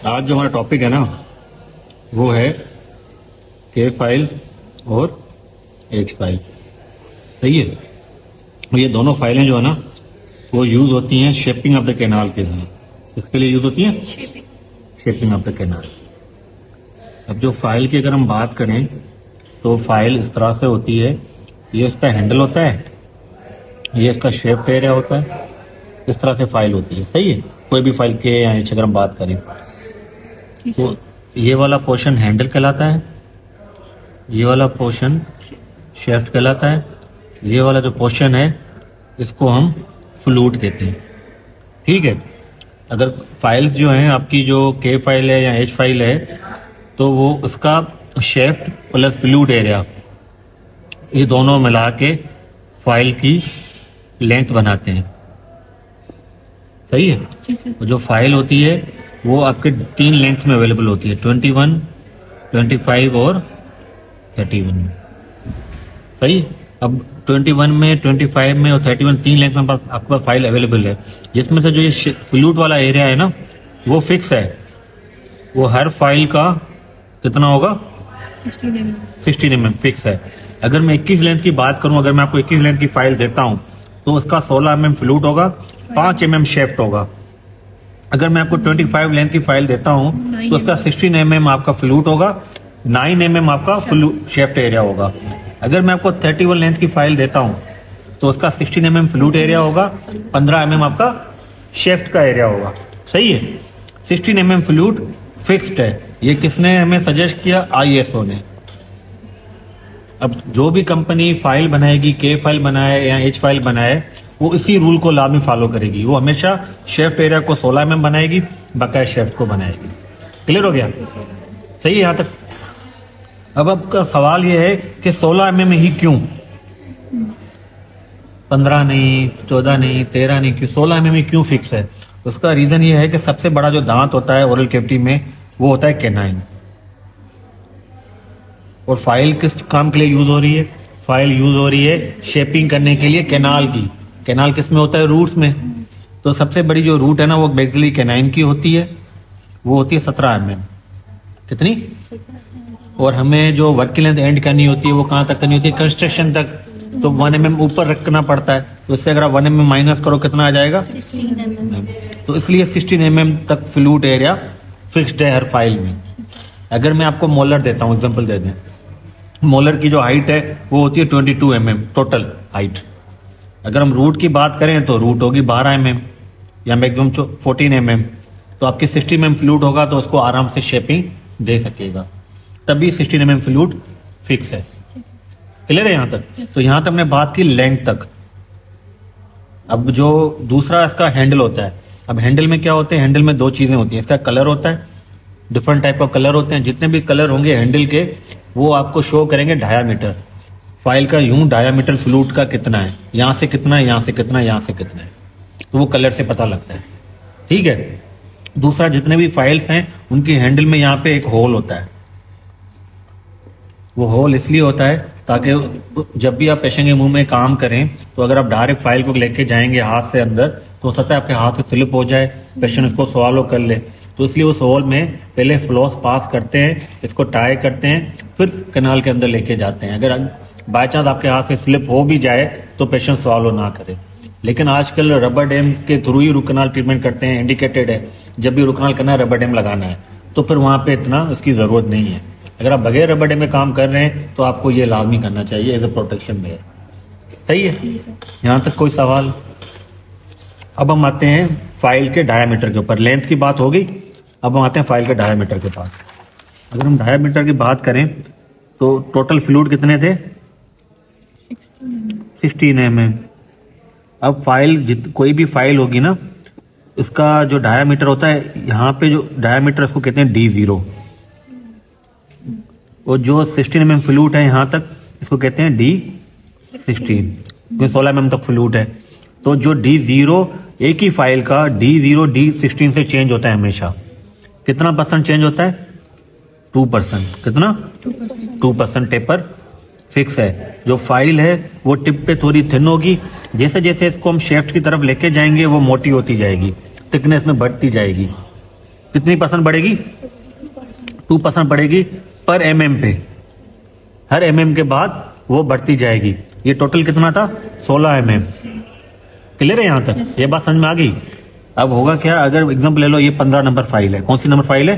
आज जो हमारा टॉपिक है ना वो है के फाइल और एच फाइल। सही है। और ये दोनों फाइलें जो है ना वो यूज होती हैं शेपिंग ऑफ द कैनाल के लिए। इसके लिए यूज होती हैं शेपिंग ऑफ द कैनाल। अब जो फाइल की अगर हम बात करें तो फाइल इस तरह से होती है। ये इसका हैंडल होता है, ये इसका शेप एरिया होता है, इस तरह से फाइल होती है। सही है। कोई भी फाइल के या एच अगर हम बात करें तो ये वाला पोर्शन हैंडल कहलाता है, ये वाला पोर्शन शेफ्ट कहलाता है, ये वाला जो पोर्शन है इसको हम फ्लूट कहते हैं। ठीक है। अगर फाइल्स जो हैं आपकी जो के फाइल है या एच फाइल है तो वो उसका शेफ्ट प्लस फ्लूट एरिया ये दोनों मिला के फाइल की लेंथ बनाते हैं। सही है। जो फाइल होती है वो आपके 3 लेंथ में अवेलेबल होती है, 21, 25 और 31 में। सही। अब 21 में, 25 में और 31 3 लेंथ में आपके पास फाइल अवेलेबल है, जिसमें से जो ये फ्लूट वाला एरिया है ना वो फिक्स है। वो हर फाइल का कितना होगा 16 mm फिक्स है। अगर मैं 21 लेंथ की बात करूं, अगर मैं आपको 21 लेंथ की फाइल देता हूं तो उसका 16 mm फ्लूट होगा, 5 mm शेफ्ट होगा। अगर मैं आपको 25 लेंथ की फाइल देता हूं तो उसका 16 mm आपका फ्लूट होगा, 9 mm आपका शेफ्ट एरिया होगा। अगर मैं आपको 31 लेंथ की फाइल देता हूं तो उसका 16 mm फ्लूट एरिया होगा, 15 mm आपका शेफ्ट का एरिया होगा। सही है। 16 mm फ्लूट फिक्स्ड है। ये किसने हमें सजेस्ट किया? ISO ने। अब जो भी कंपनी फाइल बनाएगी, के फाइल बनाए या एच फाइल बनाए, वो इसी रूल को लाजमी फॉलो करेगी। वो हमेशा शेफ्ट एरिया को 16 mm बनाएगी, बकाया शेफ्ट को बनाएगी। क्लियर हो गया? सही है यहाँ तक। अब आपका सवाल ये है कि 16 mm ही क्यों, 15 नहीं, 14 नहीं, 13 नहीं, क्यों 16 mm ही क्यों फिक्स है? उसका रीजन ये है कि सबसे बड़ा जो दांत होता है ओरल कैविटी में वो होता है कैनाइन। और फाइल किस काम के लिए यूज हो रही है? फाइल यूज हो रही है शेपिंग करने के लिए कैनाल की। कैनाल किस में होता है? रूट्स में। तो सबसे बड़ी जो रूट है ना वो बेसिकली कैनाइन की होती है, वो होती है 17 mm। कितनी? और हमें जो वर्क की लेंथ एंड करनी होती है वो कहां तक करनी होती है? कंस्ट्रक्शन तक। तो 1 mm ऊपर रखना पड़ता है, तो इससे अगर आप 1 mm माइनस करो कितना आ जाएगा? 16 mm। तो इसलिए 16 mm तक फ्लूट एरिया फिक्स्ड है हर फाइल में। अगर मैं आपको मोलर देता हूं, एग्जांपल दे दें, मोलर की जो हाइट है वो होती है 22 mm टोटल हाइट। अगर हम रूट की बात करें तो रूट होगी 12 mm या मैक्सिमम 14 mm। तो आपकी 60 mm फ्लूट होगा तो उसको आराम से शेपिंग दे सकेगा, तभी 16 mm फ्लूट फिक्स है। क्लियर है यहाँ तक? तो यहाँ तक हमने बात की लेंथ तक। अब जो दूसरा इसका हैंडल होता है, अब हैंडल में क्या होते हैं? हैंडल में 2 चीजें होती हैं। इसका कलर होता है, डिफरेंट टाइप का कलर होते हैं। जितने भी कलर होंगे हैंडल के वो आपको शो करेंगे डायामीटर। फाइल का यूं डायामीटर फ्लूट का कितना है, यहां से कितना है, यहां से कितना है, यहां से कितना है, तो वो कलर से पता लगता है। ठीक है। दूसरा, जितने भी फाइल्स हैं उनकी हैंडल में यहाँ पे एक होल होता है। वो होल इसलिए होता है ताकि जब भी आप पेशेंट के मुंह में काम करें तो अगर आप डायरेक्ट फाइल को लेके जाएंगे हाथ से अंदर तो हो सकता है आपके हाथ से स्लिप हो जाए, पेशेंट उसको स्वॉलो कर ले। तो इसलिए उस होल में पहले फ्लॉस पास करते हैं, इसको टाई करते हैं, फिर कैनाल के अंदर लेके जाते हैं। अगर बाय चांस आपके हाथ से स्लिप हो भी जाए तो पेशेंट स्वॉलो ना करे। लेकिन आजकल रबर डैम के थ्रू ही रूट कैनाल ट्रीटमेंट करते हैं, इंडिकेटेड है। जब भी रूट कैनाल करना है रबर डैम लगाना है, तो फिर वहां पे इतना इसकी जरूरत नहीं है। अगर आप बगैर रबर डैम में काम कर रहे हैं तो आपको ये लाजमी करना चाहिए एज ए प्रोटेक्शन मेयर। सही है। यहाँ तक कोई सवाल? अब हम आते हैं फाइल के डायामीटर के ऊपर। लेंथ की बात हो गई, अब हम आते हैं फाइल के डायामीटर के पास। अगर हम डायामीटर की बात करें तो टोटल फ्लूट कितने थे? 16 mm। अब फाइल कोई भी फाइल होगी ना, इसका जो डायामीटर होता है, यहाँ पे जो डायामीटर उसको कहते हैं D0। और जो 16 mm फ्लूट है यहाँ तक इसको कहते हैं D16, क्योंकि 16 mm तक फ्लूट है। तो जो D0 एक ही फाइल का D0 D16 से चेंज होता है हमेशा। कितना % चेंज होता है? 2%। कितना? 2% टेपर फिक्स है। जो फाइल है वो टिप पे थोड़ी थिन होगी, जैसे जैसे इसको हम शेफ्ट की तरफ लेके जाएंगे वो मोटी होती जाएगी, थिकनेस में बढ़ती जाएगी। कितनी परसेंट बढ़ेगी? 2% बढ़ेगी पर mm पे। हर mm के बाद वो बढ़ती जाएगी। ये टोटल कितना था? 16 mm। क्लियर है यहाँ तक? ये बात समझ में आ गई? अब होगा क्या, अगर एग्जाम्पल ले लो, ये 15 नंबर फाइल है। कौन सी नंबर फाइल है?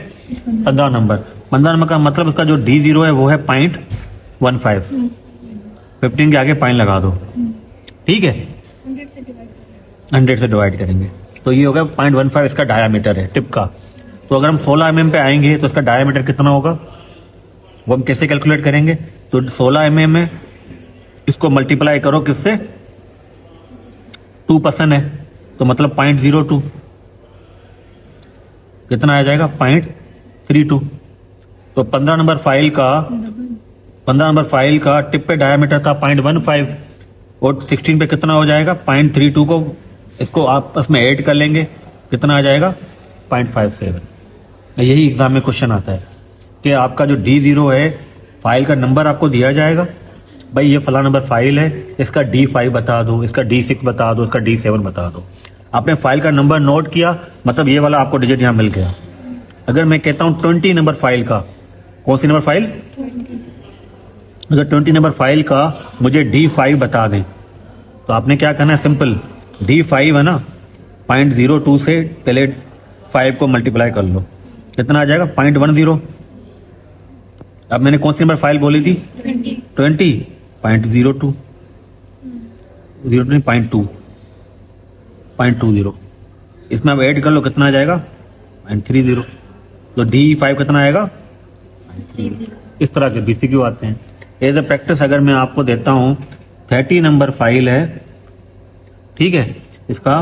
15 नंबर। 15 नंबर का मतलब उसका जो D0 है वो है 0.15। 15 के आगे पॉइंट लगा दो, ठीक है? 100 से डिवाइड करेंगे तो ये होगा 0.15। इसका डायामीटर है टिप का। तो अगर हम 16 mm पे आएंगे तो इसका डायामीटर कितना होगा, वो हम कैसे कैलकुलेट करेंगे? तो 16 mm में इसको मल्टीप्लाई करो किससे? 2% है तो मतलब 0.02। कितना आ जाएगा? 0.32। तो 15 नंबर फाइल का टिप पे डायामीटर था 0.15 और 16 पे कितना हो जाएगा? 0.32 को इसको आपस में ऐड कर लेंगे, कितना आ जाएगा? 0.57। यही एग्जाम में क्वेश्चन आता है कि आपका जो D0 है, फाइल का नंबर आपको दिया जाएगा, भाई ये फला नंबर फाइल है, इसका D5 बता दो, इसका D6 बता दो, इसका D7 बता दो। आपने फाइल का नंबर नोट किया, मतलब ये वाला आपको डिजिट यहां मिल गया। अगर मैं कहता हूं 20 नंबर फाइल का, कौन सी नंबर फाइल? अगर 20 नंबर फाइल का मुझे D5 बता दें तो आपने क्या करना है? सिंपल, D5 है ना, 0.02 से पहले 5 को मल्टीप्लाई कर लो, कितना आ जाएगा? 0.10। अब मैंने कौन सी नंबर फाइल बोली थी? 20। 0.02 0.20। इसमें अब ऐड कर लो, कितना आ जाएगा? 0.30। तो D5 कितना आएगा? 0.30। इस तरह के BCQ आते हैं। एज ए प्रैक्टिस अगर मैं आपको देता हूं, 30 नंबर फाइल है, ठीक है, इसका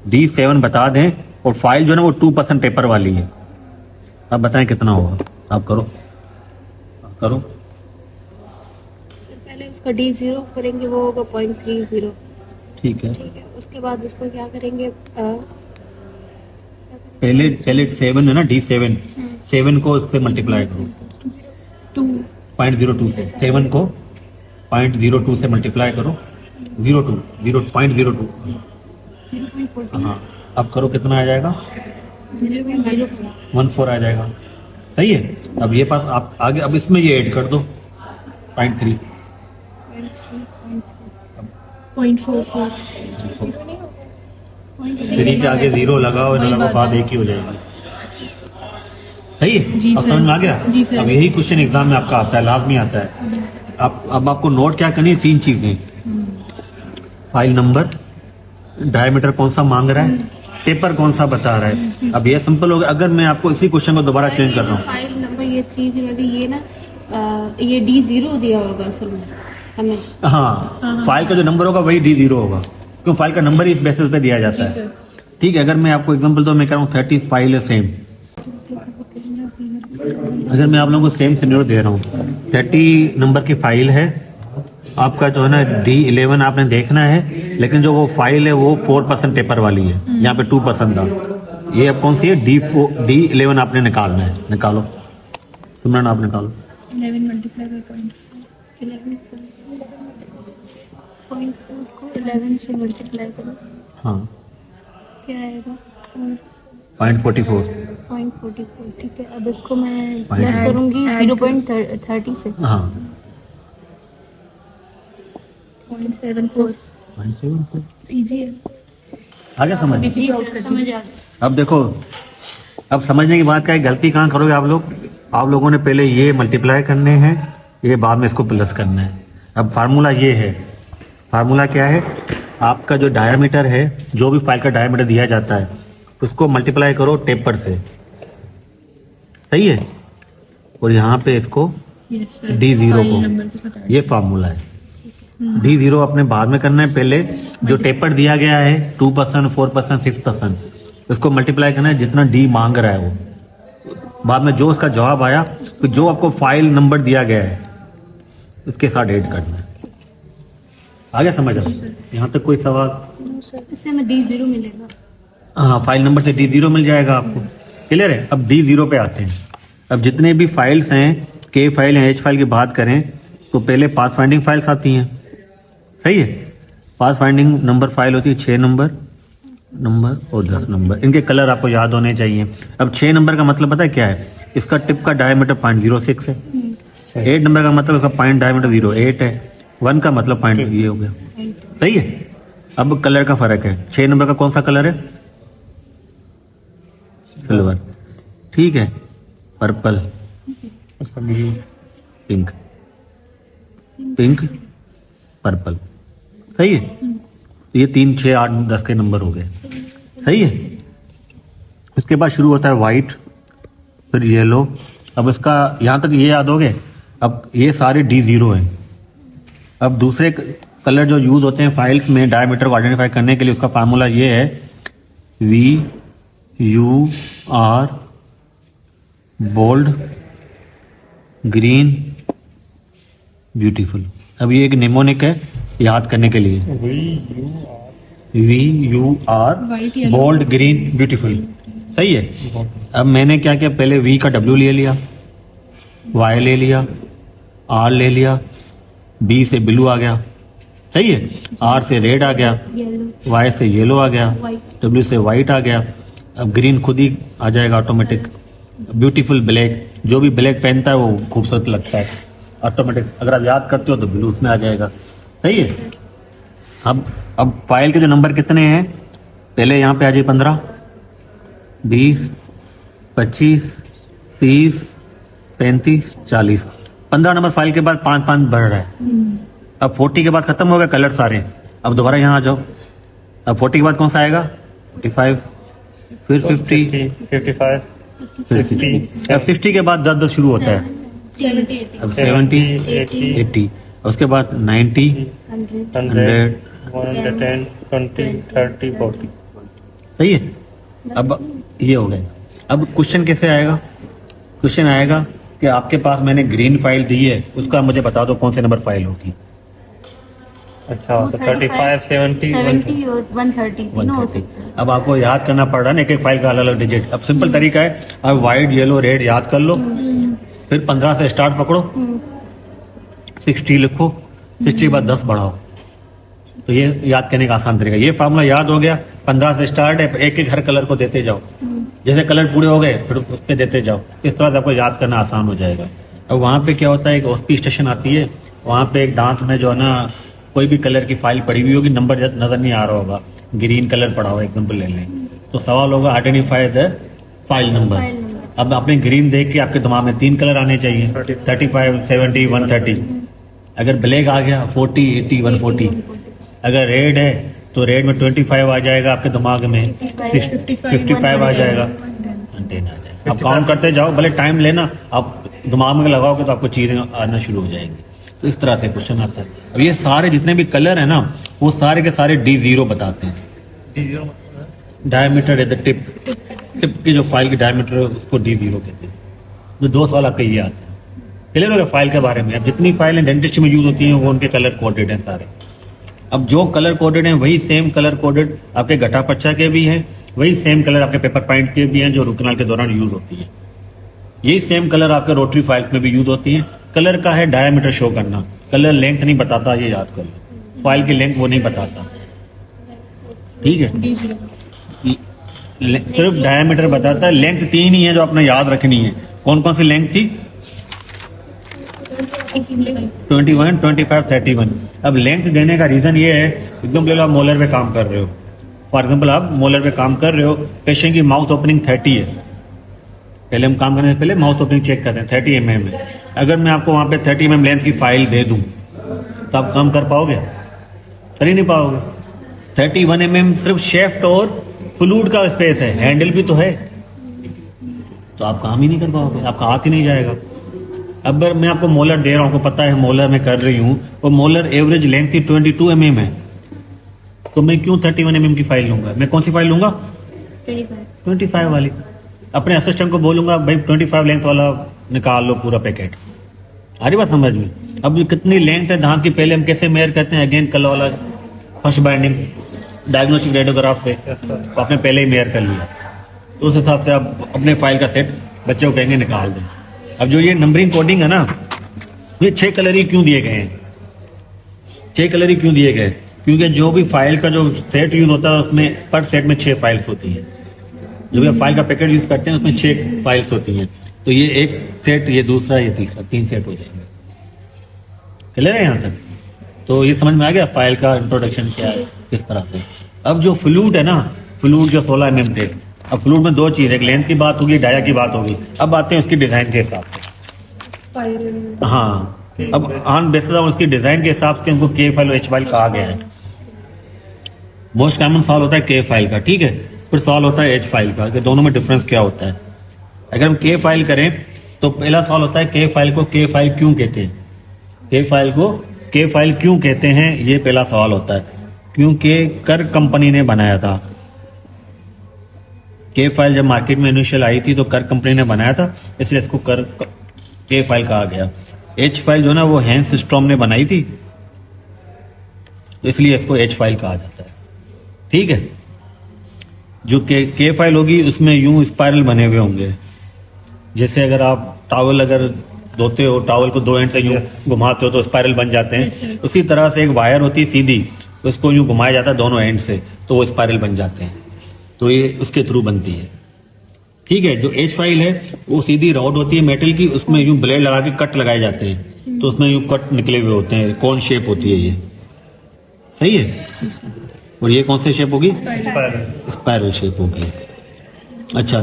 D7 बता दें और फाइल जो है ना वो 2% टेपर वाली है। अब बताएं कितना होगा? आप करो। पहले उसका D0 करेंगे, वो होगा 0.30। ठीक है। उसके बाद उसको क्या करेंगे? पहले 7 है ना, D7, 7 को इससे मल्टीप्लाई करो 0.02 से। 7 को 0.02 से मल्टीप्लाई करो, 0.02। हाँ, अब करो, कितना आ जाएगा? 14 आ जाएगा। सही है। अब ये पास आप आगे, अब इसमें ये ऐड कर दो 0.3। 3 के आगे 0 लगाओ, न लगाओ, बात एक ही हो जाएगी। सही है? अब समझ में आ गया? अब यही क्वेश्चन एग्जाम में आपका आता है, लाजमी आता है। अब आपको नोट क्या करनी है? 3 चीजें, फाइल नंबर, डायमीटर कौन सा मांग रहा है, पेपर कौन सा बता रहा है। अब ये सिंपल हो गया। अगर मैं आपको इसी क्वेश्चन को दोबारा चेंज कर रहा हूँ, फाइल नंबर ये 30 ये ना, ये D0 दिया होगा असल में हमें। हाँ, फाइल का जो नंबर होगा वही D0 होगा, क्यों? फाइल का नंबर ही इस बेसिस पे दिया जाता है। ठीक है। अगर मैं आपको एग्जांपल दो, मैं कह रहा हूँ 30 फाइल है सेम। अगर मैं आप लोगों को सेम सिनेरियो दे रहा हूँ, 30 नंबर की फाइल है, आपका जो है ना D11 आपने देखना है, लेकिन जो वो फाइल है वो 4% टेपर वाली है, यहाँ पे 2% था। ये अब कौन सी है? D11 आपने निकालना है। निकालो सिमरन, आप निकालो। 11 मल्टीप्लाई बाय 11 से मल्टीप्लाई करो। हाँ, क्या आएगा? 0.44। 0.44। ठीक है। अब इसको मैं प्लस करूंगी 0.30 से। हाँ, 0.74। इजी है। आगे समझ। जी सर, समझ आ गया। अब देखो, अब समझने की बात क्या है, गलती कहाँ करोगे आप लोग? आप लोगों ने पहले ये मल्टीप्लाई करने हैं, ये बाद में इसको प्लस करना है। अब फार्मूला ये है, फार्मूला क्या है? आपका जो डायमीटर है, जो भी फाइल का डायमीटर दिया जाता है, उसको मल्टीप्लाई करो टेपर से। सही है। और यहाँ पे इसको D0 को, ये फार्मूला है। D0 अपने बाद में करना है, पहले जो टेपर दिया गया है 2%, 4%, 6%, उसको मल्टीप्लाई करना है जितना D मांग रहा है वो। बाद में जो उसका जवाब आया, तो जो आपको फाइल नंबर दिया गया है उसके साथ ऐड करना है। आगे समझ आओ? यहाँ तक कोई सवाल? इससे हमें D0 मिलेगा। हाँ, फाइल नंबर से D0 मिल जाएगा आपको। क्लियर है? अब D0 पे आते हैं। अब जितने भी फाइल्स हैं, K फाइल या H फाइल की बात करें तो पहले पाथ फाइंडिंग फाइल्स आती हैं। सही है। पाथ फाइंडिंग नंबर फाइल होती है 6 नंबर, नंबर और 10 नंबर, इनके कलर आपको याद होने चाहिए। अब 6 नंबर का मतलब पता है क्या है? इसका टिप का डायमीटर 0.06 है। 8 नंबर का मतलब इसका पॉइंट डायमीटर 0.8 है। 1 का मतलब पॉइंट ये हो गया, सही है। अब कलर का फर्क है, 6 नंबर का कौन सा कलर है? सिल्वर, ठीक है। पर्पल, पिंक, पिंक, पर्पल, सही है। ये 3, 6, 8, 10 के नंबर हो गए, सही है। उसके बाद शुरू होता है व्हाइट, फिर येलो। अब इसका यहां तक ये याद हो गए। अब ये सारे D0 हैं। अब दूसरे कलर जो यूज होते हैं फाइल्स में डायमीटर को आइडेंटिफाई करने के लिए, उसका फार्मूला ये है VUR, बोल्ड, ग्रीन, ब्यूटीफुल। अब ये एक निमोनिक है याद करने के लिए, VUR, White, yellow. Bold, green, beautiful, सही है। अब मैंने क्या किया, पहले V का W ले लिया, Y ले लिया, R ले लिया, B से ब्लू आ गया, सही है। R से रेड आ गया, येलो, Y से येलो आ गया, व्हाइट, W से व्हाइट आ गया। अब ग्रीन खुद ही आ जाएगा ऑटोमेटिक। ब्यूटीफुल ब्लैक, जो भी ब्लैक पहनता है वो खूबसूरत लगता है ऑटोमेटिक। अगर आप याद करते हो तो ब्लू उसमें आ जाएगा, सही है। अब फाइल के जो नंबर कितने हैं, पहले यहाँ पे आ जाए 15, 20, 25, 30, 35, 40। 15 नंबर फाइल के बाद 5 बढ़ रहा है। अब 40 के बाद खत्म हो गए कलर सारे। अब दोबारा यहाँ आ जाओ। अब 40 के बाद कौन सा आएगा? 45, फिर 50, 55, फिर 60। अब 60 के बाद 10 शुरू होता है। 70, अब 70, 80, उसके बाद 90, 100, 100, 110, 20, 30, 40। सही है। अब ये हो गए। अब क्वेश्चन कैसे आएगा? क्वेश्चन आएगा कि आपके पास मैंने ग्रीन फाइल दी है, उसका मुझे बता दो कौन से नंबर फाइल होगी। अच्छा, तो 35, 70, 70 और 130 तीनों हो 130। सकते हैं। अब आपको याद करना पड़ रहा है ना एक एक फाइल का अलग अलग डिजिट। अब सिंपल तरीका है, अब व्हाइट, येलो, रेड याद कर लो, फिर 15 से स्टार्ट पकड़ो, 60 लिखो, 60 के बाद 10 बढ़ाओ। तो ये याद करने का आसान तरीका। ये फार्मूला याद हो गया। 15 से स्टार्ट है, एक एक हर कलर को देते जाओ, जैसे कलर पूरे हो गए फिर उस पे देते जाओ। इस तरह से आपको याद करना आसान हो जाएगा। अब वहाँ पे क्या होता है, एक ओएसपी स्टेशन आती है, वहाँ पे एक दांत में जो है ना कोई भी कलर की फाइल पड़ी हुई होगी, नंबर नजर नहीं आ रहा होगा, ग्रीन कलर पड़ा हो, एग्जाम्पल ले लें, तो सवाल होगा आइडेंटिफाई द फाइल नंबर। अब आपने ग्रीन देख के आपके दिमाग में 3 कलर आने चाहिए, 35, 70, 130। अगर ब्लैक आ गया 40, 80, 140। अगर रेड है तो रेड में 25 आ जाएगा आपके दिमाग में, 55 आ जाएगा, 10 आ जाएगा। आप काउंट करते जाओ, भले टाइम लेना, आप दिमाग में लगाओगे तो आपको चीजें आना शुरू हो जाएंगी। तो इस तरह से क्वेश्चन आता है। अब ये सारे जितने भी कलर है ना, वो सारे के सारे D0 बताते हैं। डायमीटर है द टिप, टिप की जो फाइल की डायमीटर है उसको D0 कहते हैं। तो 2 सवाल आपके ये आते हैं। क्लियर हो गया फाइल के बारे में। अब जितनी फाइलें डेंटिस्ट में यूज होती हैं वो उनके कलर कोडेड हैं सारे। अब जो कलर कोडेड हैं वही सेम कलर कोडेड आपके गटा पच्चा के भी हैं, वही सेम कलर आपके पेपर पॉइंट के भी हैं जो रूट कैनाल के दौरान यूज होती है। यही सेम कलर आपके रोटरी फाइल्स में भी यूज होती है। कलर का है डायमीटर शो करना, कलर लेंथ नहीं बताता, ये याद कर लो। फाइल की लेंथ वो नहीं बताता, ठीक है। सिर्फ डायमीटर बताता है। लेंथ 3 ही है जो आपने याद रखनी है। कौन कौन सी लेंथ थी? 21, 25, 31। अब लेंथ देने का रीजन ये है, एकदम ले लो आप मोलर पे काम कर रहे हो, फॉर एग्जाम्पल आप मोलर पे काम कर रहे हो, पेशेंट की माउथ ओपनिंग 30 है। पहले हम काम करने से पहले माउथ ओपनिंग चेक करते हैं, 30 mm है। अगर मैं आपको वहां पे 30 mm लेंथ की फाइल दे दूं तो आप काम कर पाओगे? कर ही नहीं पाओगे। 31 mm सिर्फ शेफ्ट और फ्लूइड का स्पेस है, हैंडल भी तो है, तो आप काम ही नहीं कर पाओगे, आपका हाथ ही नहीं जाएगा। अब मैं आपको मोलर दे रहा हूं, आपको पता है मोलर मैं कर रही हूं, और मोलर एवरेज लेंथ की 22 mm है, तो मैं क्यों 31 mm की फाइल लूंगा? मैं कौन सी फाइल लूंगा? 25 वाली। अपने असिस्टेंट को बोलूंगा भाई 25 लेंथ वाला निकाल लो पूरा पैकेट। आ रही बात समझ में? अब ये कितनी लेंथ है दांत की, पहले हम कैसे मेयर करते हैं? अगेन कल वाला फर्स्ट बाइंडिंग डायग्नोस्टिक रेडियोग्राफ से तो आपने पहले ही मेयर कर लिया, तो उस हिसाब से आप अपने फाइल का सेट बच्चों को कहेंगे निकाल दें। अब जो ये नंबरिंग कोडिंग है ना, ये 6 कलर ही क्यों दिए गए हैं? 6 कलर ही क्यों दिए गए? क्योंकि जो भी फाइल का जो सेट यूज होता है उसमें पर सेट में 6 फाइल्स होती हैं। जो भी आप फाइल का पैकेट यूज करते हैं उसमें 6 फाइल्स होती हैं। तो ये एक सेट, ये दूसरा, ये तीसरा, 3 सेट हो जाएंगे। क्लियर है यहाँ तक? तो ये समझ में आ गया फाइल का इंट्रोडक्शन क्या है, किस तरह से। अब जो फ्लूट है ना, फ्लूट जो 16 mm थे, अब फ्लूट में 2 चीज है, एक लेंथ की बात होगी, डाया की बात होगी। अब आते हैं उसकी डिजाइन के हिसाब से। हाँ, अब ऑन बेसिस ऑफ उसकी डिजाइन के हिसाब से उनको के फाइल और एच फाइल कहा गया है। मोस्ट कॉमन सवाल होता है के फाइल का, ठीक है। फिर सवाल होता है एच फाइल का कि दोनों में डिफरेंस क्या होता है। अगर हम के फाइल करें तो पहला सवाल होता है के फाइल को के फाइल क्यों कहते हैं। के फाइल को के फाइल क्यों कहते हैं, ये पहला सवाल होता है। क्योंकि कर कंपनी ने बनाया था। के फाइल जब मार्केट में इनिशियल आई थी तो कर कंपनी ने बनाया था, इसलिए इसको कर के फाइल कहा गया। एच फाइल जो ना वो हैंस स्ट्रॉम ने बनाई थी, इसलिए इसको एच फाइल कहा जाता है, ठीक है। जो के फाइल होगी उसमें यूं स्पाइरल बने हुए होंगे। जैसे अगर आप टॉवल अगर धोते हो, टॉवल को 2 एंड से यूं घुमाते हो तो स्पाइरल बन जाते हैं। उसी तरह से एक वायर होती है सीधी, उसको यूं घुमाया जाता है दोनों एंड से, तो वो स्पाइरल बन जाते हैं। तो ये उसके थ्रू बनती है, ठीक है। जो एच फाइल है वो सीधी रॉड होती है मेटल की, उसमें यूं ब्लेड लगा के कट लगाए जाते हैं, तो उसमें यूं कट निकले हुए होते हैं, कौन शेप होती है ये, सही है। और ये कौन सी शेप होगी, स्पाइरल शेप होगी। अच्छा,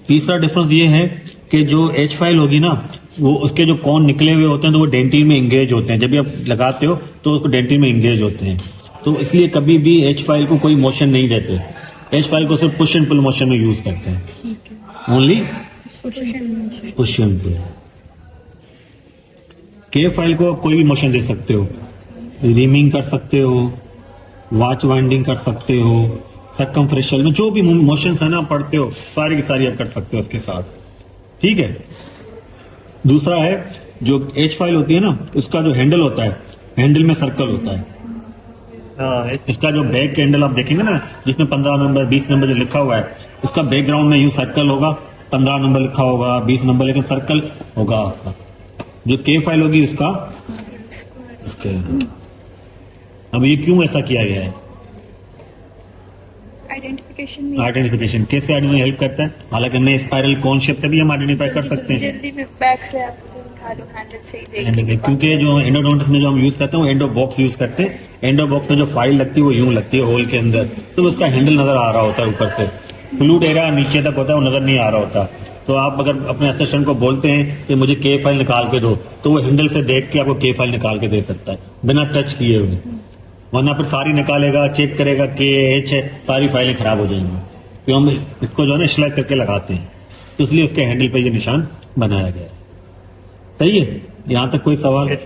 तीसरा डिफरेंस ये है कि जो एच फाइल होगी ना, वो उसके जो कौन निकले हुए होते हैं तो वो डेंटिन में इंगेज होते हैं। जब भी आप लगाते हो तो उसको डेंटिन में इंगेज होते हैं, तो इसलिए कभी भी एच फाइल को कोई मोशन नहीं देते। एच फाइल को सिर्फ पुश एंड पुल मोशन में यूज करते हैं, ओनली पुश एंड पुल। के फाइल को कोई भी मोशन दे सकते हो, रिमिंग कर सकते हो, वॉच वाइंडिंग कर सकते हो, सर्कमफ्रेशियल में जो भी मोशंस है ना पढ़ते हो, सारी की सारी आप कर सकते हो उसके साथ, ठीक है। दूसरा है जो एच फाइल होती है ना, उसका जो हैंडल होता है, हैंडल में सर्कल होता है। इसका जो बैक हैंडल आप देखेंगे ना, जिसमें 15 नंबर 20 नंबर जो लिखा हुआ है, उसका बैकग्राउंड में यूं सर्कल होगा, 15 नंबर लिखा होगा, 20 नंबर, लेकिन सर्कल होगा उसका। जो के फाइल होगी उसका अब ये क्यों ऐसा किया गया है? आइडेंटिफिकेशन कैसे हेल्प करता है? हालांकि हमने स्पाइरल कौन शेप से भी हम आइडेंटिफाई कर सकते हैं, जल्दी में बैक से आप जो उठा लो हैंडल से ही देख, क्योंकि जो एंडोडोंटिस्ट में जो हम यूज करते हैं वो एंडो बॉक्स यूज करते हैं। एंडो बॉक्स में जो फाइल लगती है वो यूं लगती है होल के अंदर, तो उसका हैंडल नजर आ रहा होता है ऊपर से। फ्लूट एरिया नीचे तक होता है, वो नजर नहीं आ रहा होता। तो आप अगर अपने असिस्टेंट को बोलते हैं कि मुझे के फाइल निकाल के दो, तो वो हैंडल से देख के आपको के फाइल निकाल के दे सकता है बिना टच किए हुए। वरना फिर सारी निकालेगा, चेक करेगा के एच है, सारी फाइलें खराब हो जाएंगी। तो हम इसको जो है ना स्लाइड करके लगाते हैं, तो इसलिए उसके हैंडल पे ये निशान बनाया गया है, सही है। यहाँ तक कोई सवाल?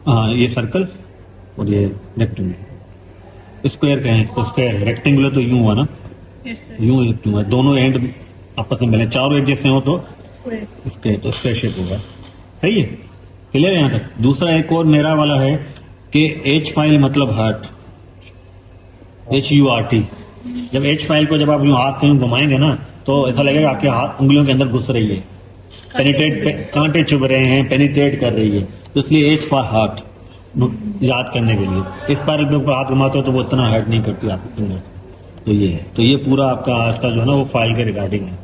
हाँ, ये सर्कल और ये रेक्टेंगल, स्क्वायर कहें इसको, स्क्वायर। रेक्टेंगुलर तो यूं हुआ ना, यूं एक हुआ, दोनों एंड आपस में मिले, चारों एक जैसे हो तो स्क्वायर शेप होगा, सही है। क्लियर है यहाँ तक? दूसरा एक और मेरा वाला है कि एच फाइल मतलब हर्ट, HURT। जब एच फाइल को जब आप यूं हाथ से घुमाएंगे ना, तो ऐसा लगेगा आपके हाथ उंगलियों के अंदर घुस रही है, पेनिट्रेट, कांटे चुभ रहे हैं, पेनिट्रेट कर रही है, तो इसलिए एच फॉर हार्ट याद करने के लिए। इस पर हाथ घुमाते हो तो वो इतना हर्ट नहीं करती आपके फिंगर। तो ये है, तो ये पूरा आपका आज का जो है ना वो फाइल के रिगार्डिंग है।